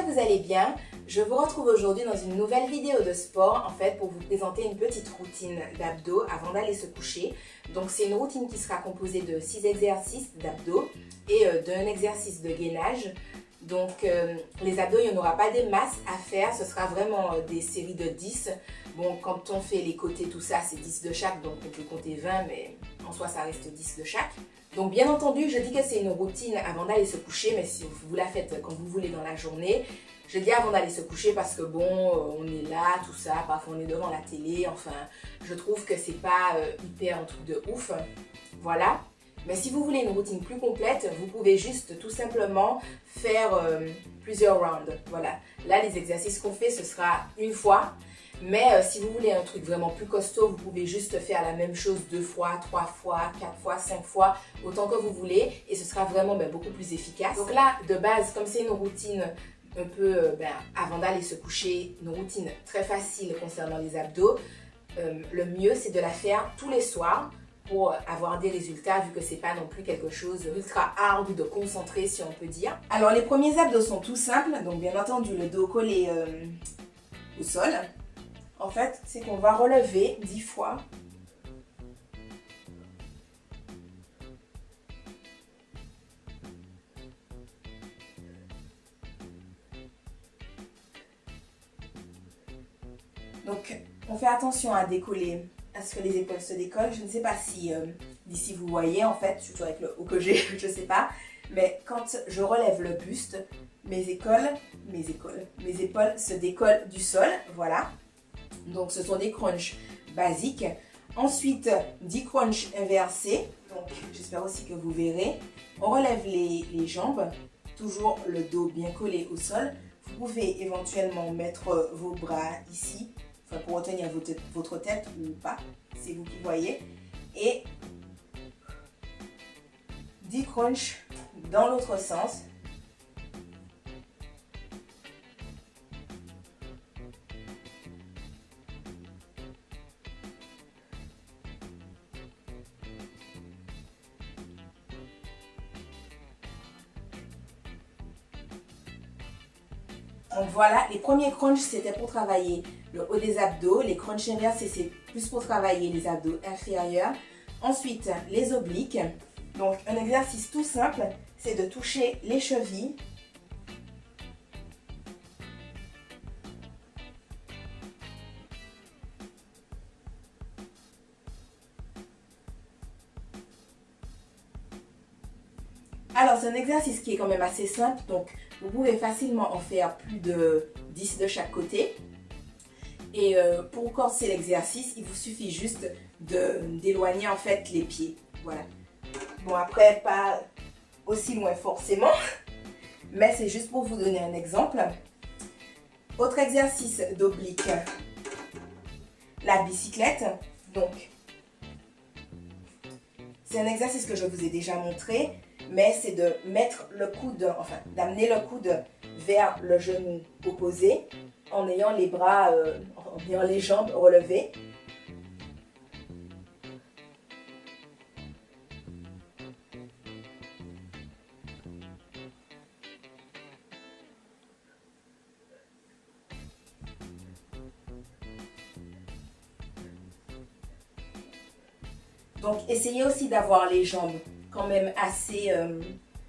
que vous allez bien. Je vous retrouve aujourd'hui dans une nouvelle vidéo de sport, en fait, pour vous présenter une petite routine d'abdos avant d'aller se coucher. Donc c'est une routine qui sera composée de 6 exercices d'abdos et d'un exercice de gainage. Donc les abdos, il n'y en aura pas des masses à faire, ce sera vraiment des séries de 10. Bon, quand on fait les côtés, tout ça, c'est 10 de chaque, donc on peut compter 20, mais en soi, ça reste 10 de chaque. Donc bien entendu, je dis que c'est une routine avant d'aller se coucher, mais si vous la faites quand vous voulez dans la journée, je dis avant d'aller se coucher parce que bon, on est là, tout ça, parfois on est devant la télé, enfin, je trouve que c'est pas hyper un truc de ouf, voilà. Mais si vous voulez une routine plus complète, vous pouvez juste tout simplement faire plusieurs rounds, voilà. Là, les exercices qu'on fait, ce sera une fois. Mais si vous voulez un truc vraiment plus costaud, vous pouvez juste faire la même chose 2 fois, 3 fois, 4 fois, 5 fois, autant que vous voulez. Et ce sera vraiment beaucoup plus efficace. Donc là, de base, comme c'est une routine un peu avant d'aller se coucher, une routine très facile concernant les abdos, le mieux c'est de la faire tous les soirs pour avoir des résultats, vu que c'est pas non plus quelque chose d'ultra hard ou de concentré, si on peut dire. Alors les premiers abdos sont tout simples, donc bien entendu le dos collé au sol. En fait, c'est qu'on va relever 10 fois. Donc, on fait attention à décoller, à ce que les épaules se décollent. Je ne sais pas si d'ici vous voyez, en fait, surtout avec le haut que j'ai, je ne sais pas. Mais quand je relève le buste, mes épaules se décollent du sol, voilà. Donc, ce sont des crunchs basiques. Ensuite, 10 crunchs inversés. Donc, j'espère aussi que vous verrez. On relève les jambes, toujours le dos bien collé au sol. Vous pouvez éventuellement mettre vos bras ici, enfin, pour retenir votre tête ou pas. C'est vous qui voyez. Et 10 crunchs dans l'autre sens. Donc voilà, les premiers crunchs c'était pour travailler le haut des abdos. Les crunchs inversés c'est plus pour travailler les abdos inférieurs. Ensuite, les obliques. Donc un exercice tout simple, c'est de toucher les chevilles. Alors c'est un exercice qui est quand même assez simple, donc vous pouvez facilement en faire plus de 10 de chaque côté. Et pour corser l'exercice, il vous suffit juste d'éloigner en fait les pieds. Voilà. Bon après, pas aussi loin forcément, mais c'est juste pour vous donner un exemple. Autre exercice d'oblique, la bicyclette. Donc, c'est un exercice que je vous ai déjà montré. Mais c'est de mettre le coude, enfin d'amener le coude vers le genou opposé en ayant les bras, en ayant les jambes relevées. Donc essayez aussi d'avoir les jambes quand même assez,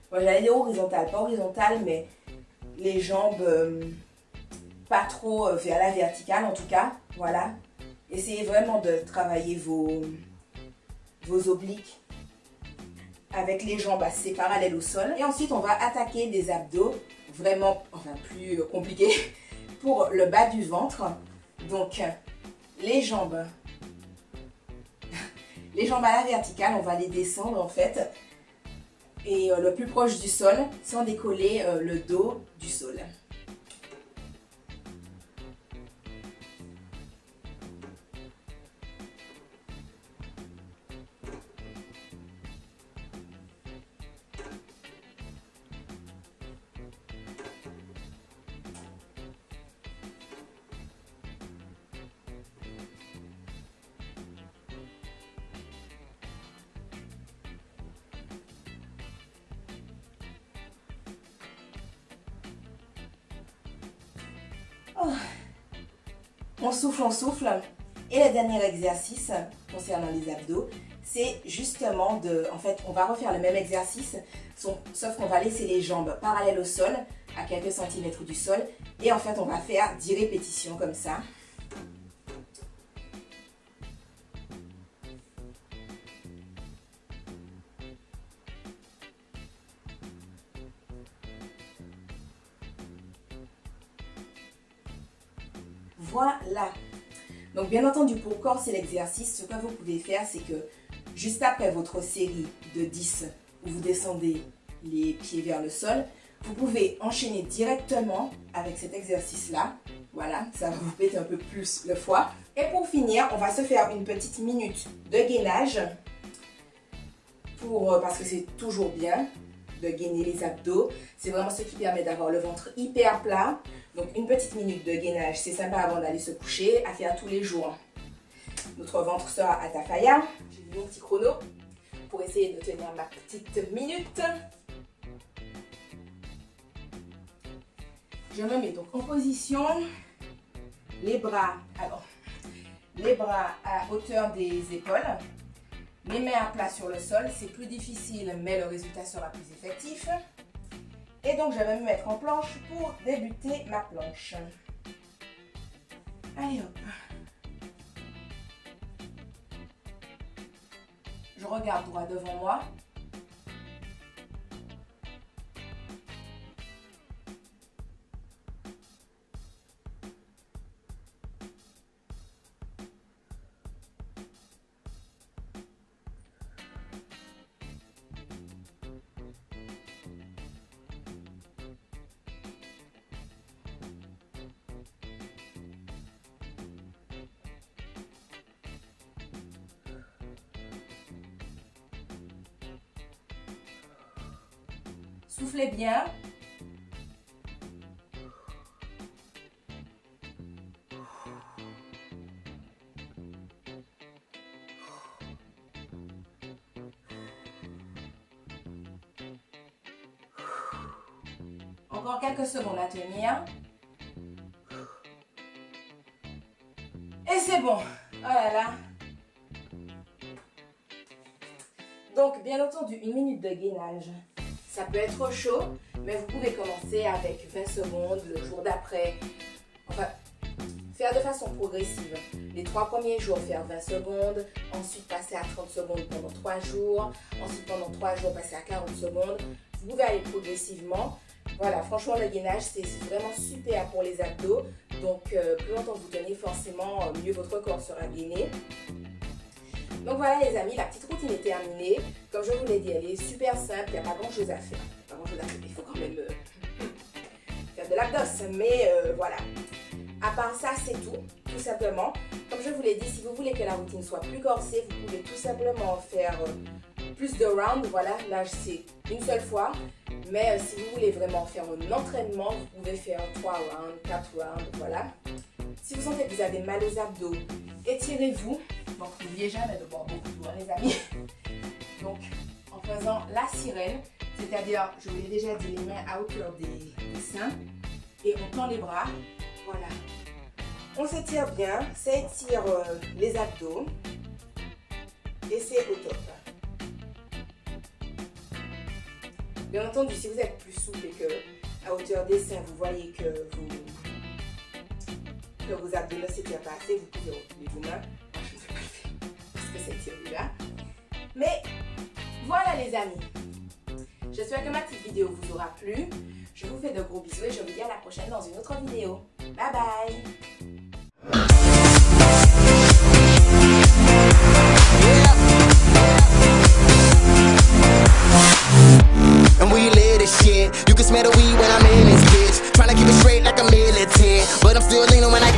j'allais dire horizontales, pas horizontales, mais les jambes pas trop vers la verticale en tout cas, voilà. Essayez vraiment de travailler vos obliques avec les jambes assez parallèles au sol. Et ensuite on va attaquer des abdos vraiment, enfin plus compliqués pour le bas du ventre. Donc les jambes à la verticale, on va les descendre en fait. Et le plus proche du sol, sans décoller le dos du sol. Oh. On souffle. Et le dernier exercice concernant les abdos, c'est justement en fait, on va refaire le même exercice, sauf qu'on va laisser les jambes parallèles au sol, à quelques centimètres du sol. Et en fait, on va faire 10 répétitions comme ça. Voilà. Donc bien entendu, pour corser l'exercice, ce que vous pouvez faire, c'est que juste après votre série de 10 où vous descendez les pieds vers le sol, vous pouvez enchaîner directement avec cet exercice-là. Voilà, ça va vous péter un peu plus le foie. Et pour finir, on va se faire une petite minute de gainage parce que c'est toujours bien de gainer les abdos. C'est vraiment ce qui permet d'avoir le ventre hyper plat. Donc une petite minute de gainage, c'est sympa avant d'aller se coucher, à faire tous les jours. Notre ventre sera à tafaya. J'ai mis mon petit chrono pour essayer de tenir ma petite minute. Je me mets donc en position, les bras à hauteur des épaules, mes mains à plat sur le sol. C'est plus difficile, mais le résultat sera plus effectif. Et donc, je vais me mettre en planche pour débuter ma planche. Allez hop. Je regarde droit devant moi. Soufflez bien. Encore quelques secondes à tenir. Et c'est bon. Oh là là. Donc, bien entendu, une minute de gainage. Ça peut être chaud, mais vous pouvez commencer avec 20 secondes le jour d'après. Enfin, faire de façon progressive. Les 3 premiers jours, faire 20 secondes. Ensuite, passer à 30 secondes pendant 3 jours. Ensuite, pendant 3 jours, passer à 40 secondes. Vous pouvez aller progressivement. Voilà, franchement, le gainage, c'est vraiment super pour les abdos. Donc, plus longtemps vous tenez, forcément, mieux votre corps sera gainé. Donc voilà les amis, la petite routine est terminée. Comme je vous l'ai dit, elle est super simple, il n'y a pas grand chose à faire. Pas grand chose à faire, il faut quand même faire de l'abdos. Mais voilà. À part ça, c'est tout simplement. Comme je vous l'ai dit, si vous voulez que la routine soit plus corsée, vous pouvez tout simplement faire plus de rounds. Voilà, là c'est une seule fois. Mais si vous voulez vraiment faire un entraînement, vous pouvez faire 3 rounds, 4 rounds, voilà. Si vous sentez que vous avez mal aux abdos, étirez-vous. Donc n'oubliez jamais de boire beaucoup d'eau, les amis. Donc en faisant la sirène, c'est-à-dire, je vous l'ai déjà dit, les mains à hauteur des seins. Et on tend les bras, voilà. On s'étire bien, ça étire les abdos. Et c'est au top. Bien entendu, si vous êtes plus souple et que à hauteur des seins, vous voyez que vos abdos ne s'étirent pas assez, vous pouvez reculer vos mains. Moi, je ne vais pas le faire parce que c'est tiré là. Mais voilà les amis. J'espère que ma petite vidéo vous aura plu. Je vous fais de gros bisous et je vous dis à la prochaine dans une autre vidéo. Bye bye. You can smell the weed when I'm in this bitch. Tryna keep it straight like a militant, but I'm still leaning when I